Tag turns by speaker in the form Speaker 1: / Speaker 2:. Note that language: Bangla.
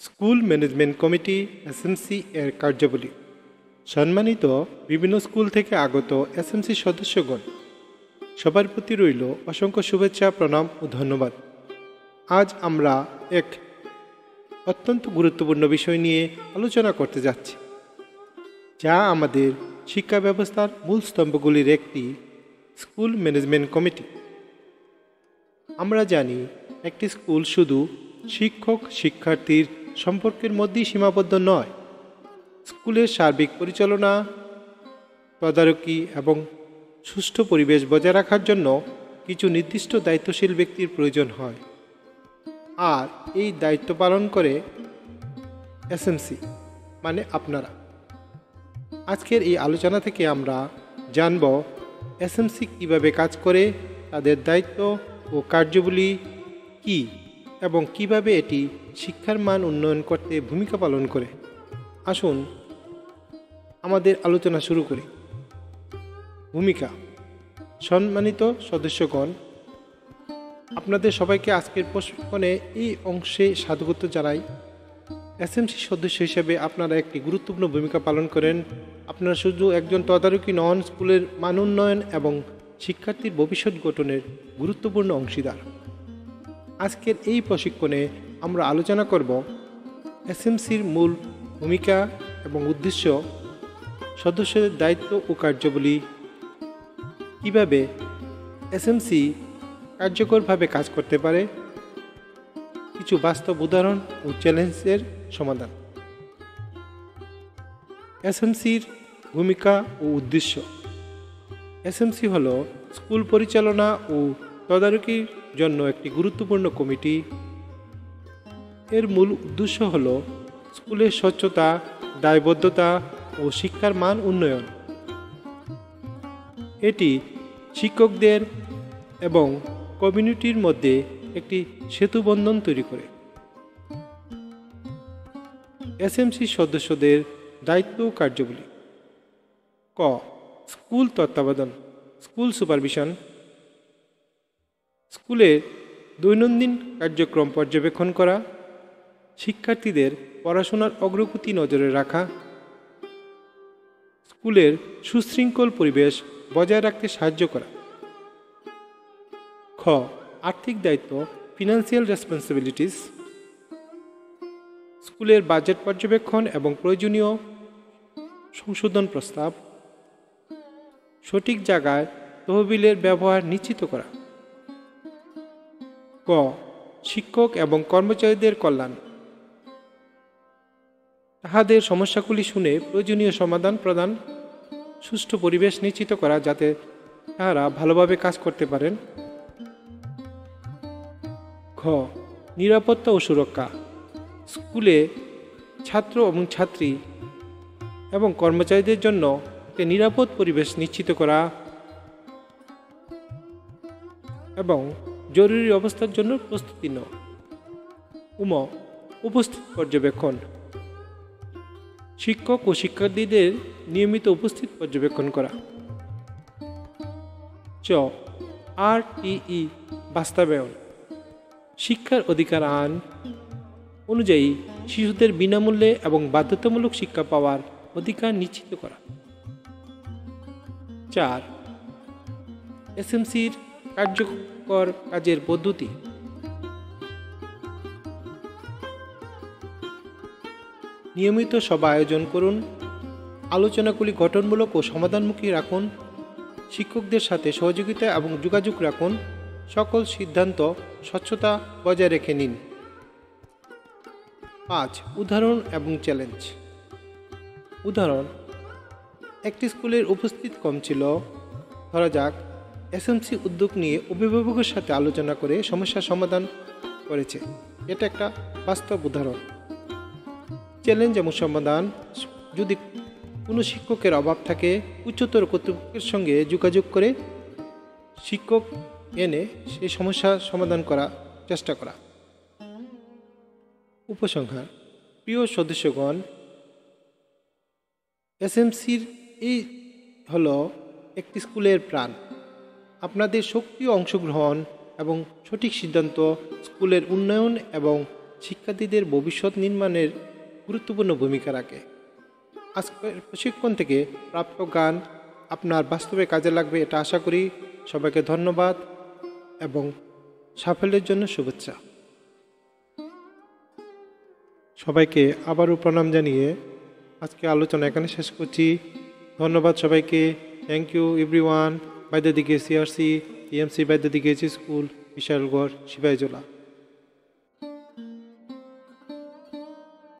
Speaker 1: স্কুল ম্যানেজমেন্ট কমিটি এসএমসি এর কার্যাবলী। সম্মানিত বিভিন্ন স্কুল থেকে আগত এসএমসি সদস্যগণ, সবার প্রতি রইল অসংখ্য শুভেচ্ছা, প্রণাম ও ধন্যবাদ। আজ আমরা এক অত্যন্ত গুরুত্বপূর্ণ বিষয় নিয়ে আলোচনা করতে যাচ্ছি, যা আমাদের শিক্ষা ব্যবস্থার মূল স্তম্ভগুলির একটি, স্কুল ম্যানেজমেন্ট কমিটি। আমরা জানি একটি স্কুল শুধু শিক্ষক শিক্ষার্থীর সম্পর্কের মধ্যেই সীমাবদ্ধ নয়। স্কুলের সার্বিক পরিচালনা, তদারকি এবং সুষ্ঠু পরিবেশ বজায় রাখার জন্য কিছু নির্দিষ্ট দায়িত্বশীল ব্যক্তির প্রয়োজন হয়, আর এই দায়িত্ব পালন করে এসএমসি মানে আপনারা। আজকের এই আলোচনা থেকে আমরা জানব এসএমসি কিভাবে কাজ করে, তাদের দায়িত্ব ও কার্যাবলী কী এবং কিভাবে এটি শিক্ষার মান উন্নয়ন করতে ভূমিকা পালন করে। আসুন আমাদের আলোচনা শুরু করি। ভূমিকা। সম্মানিত সদস্যগণ, আপনাদের সবাইকে আজকের প্রশিক্ষণে এই অংশে স্বাগত জানাই। এসএমসি সদস্য হিসেবে আপনারা একটি গুরুত্বপূর্ণ ভূমিকা পালন করেন। আপনারা শুধু একজন তদারকি নন, স্কুলের মান উন্নয়ন এবং শিক্ষার্থীর ভবিষ্যৎ গঠনের গুরুত্বপূর্ণ অংশীদার। আজকের এই প্রশিক্ষণে আমরা আলোচনা করব এসএমসির মূল ভূমিকা এবং উদ্দেশ্য, সদস্যদের দায়িত্ব ও কার্যাবলী, কীভাবে এসএমসি কার্যকরভাবে কাজ করতে পারে, কিছু বাস্তব উদাহরণ ও চ্যালেঞ্জের সমাধান। এসএমসির ভূমিকা ও উদ্দেশ্য। এসএমসি হল স্কুল পরিচালনা ও তদারকির জন্য একটি গুরুত্বপূর্ণ কমিটি। এর মূল উদ্দেশ্য হল স্কুলের স্বচ্ছতা, দায়বদ্ধতা ও শিক্ষার মান উন্নয়ন। এটি শিক্ষকদের এবং কমিউনিটির মধ্যে একটি সেতুবন্ধন তৈরি করে। এসএমসি সদস্যদের দায়িত্ব ও কার্যাবলী। ক. স্কুল তত্ত্বাবধান, স্কুল সুপারভিশন। স্কুলের দৈনন্দিন কার্যক্রম পর্যবেক্ষণ করা, শিক্ষার্থীদের পড়াশোনার অগ্রগতি নজরে রাখা, স্কুলের সুশৃঙ্খল পরিবেশ বজায় রাখতে সাহায্য করা। খ. আর্থিক দায়িত্ব, ফিনান্সিয়াল রেসপন্সিবিলিটিস। স্কুলের বাজেট পর্যবেক্ষণ এবং প্রয়োজনীয় সংশোধন প্রস্তাব, সঠিক জায়গায় তহবিলের ব্যবহার নিশ্চিত করা। ক. শিক্ষক এবং কর্মচারীদের কল্যাণ, তাহাদের সমস্যাগুলি শুনে প্রয়োজনীয় সমাধান প্রদান, সুষ্ঠু পরিবেশ নিশ্চিত করা যাতে তাহারা ভালোভাবে কাজ করতে পারেন। ঘ. নিরাপত্তা ও সুরক্ষা, স্কুলে ছাত্র এবং ছাত্রী এবং কর্মচারীদের জন্য একটি নিরাপদ পরিবেশ নিশ্চিত করা এবং জরুরি অবস্থার জন্য প্রস্তুতি নেওয়া। উম. উপস্থিত পর্যবেক্ষণ, শিক্ষক ও শিক্ষার্থীদের নিয়মিত উপস্থিত পর্যবেক্ষণ করা। চ. RTE বাস্তবায়ন, শিক্ষার অধিকার আইন অনুযায়ী শিশুদের বিনামূল্যে এবং বাধ্যতামূলক শিক্ষা পাওয়ার অধিকার নিশ্চিত করা। 4. এসএমসির কার্যকর কাজের পদ্ধতি। নিয়মিত সভা আয়োজন করুন, আলোচনাগুলি গঠনমূলক ও সমাধানমুখী রাখুন, শিক্ষকদের সাথে সহযোগিতা এবং যোগাযোগ রাখুন, সকল সিদ্ধান্ত স্বচ্ছতা বজায় রেখে নিন। 5. উদাহরণ এবং চ্যালেঞ্জ। উদাহরণ: একটি স্কুলের উপস্থিত কম ছিল। ধরা যাক এসএমসি উদ্যোগ নিয়ে অভিভাবকের সাথে আলোচনা করে সমস্যার সমাধান করেছে। এটা একটা বাস্তব উদাহরণ। চ্যালেঞ্জ এবং সমাধান: যদি কোনো শিক্ষকের অভাব থাকে, উচ্চতর কর্তৃপক্ষের সঙ্গে যোগাযোগ করে শিক্ষক এনে সেই সমস্যার সমাধান করার চেষ্টা করা। উপসংহার: প্রিয় সদস্যগণ, এসএমসির এই হলো একটি স্কুলের প্রাণ। আপনাদের সক্রিয় অংশগ্রহণ এবং সঠিক সিদ্ধান্ত স্কুলের উন্নয়ন এবং শিক্ষার্থীদের ভবিষ্যৎ নির্মাণের গুরুত্বপূর্ণ ভূমিকা রাখে। আজকের প্রশিক্ষণ থেকে প্রাপ্ত জ্ঞান আপনার বাস্তবে কাজে লাগবে এটা আশা করি। সবাইকে ধন্যবাদ এবং সাফল্যের জন্য শুভেচ্ছা। সবাইকে আবারও প্রণাম জানিয়ে আজকে আলোচনা এখানে শেষ করছি। ধন্যবাদ সবাইকে। Thank you everyone. বাইদ্যদিকে সিআরসি টিএমসি বাইদ্যদিকে স্কুল বিশালগড় সিপাহীজলা।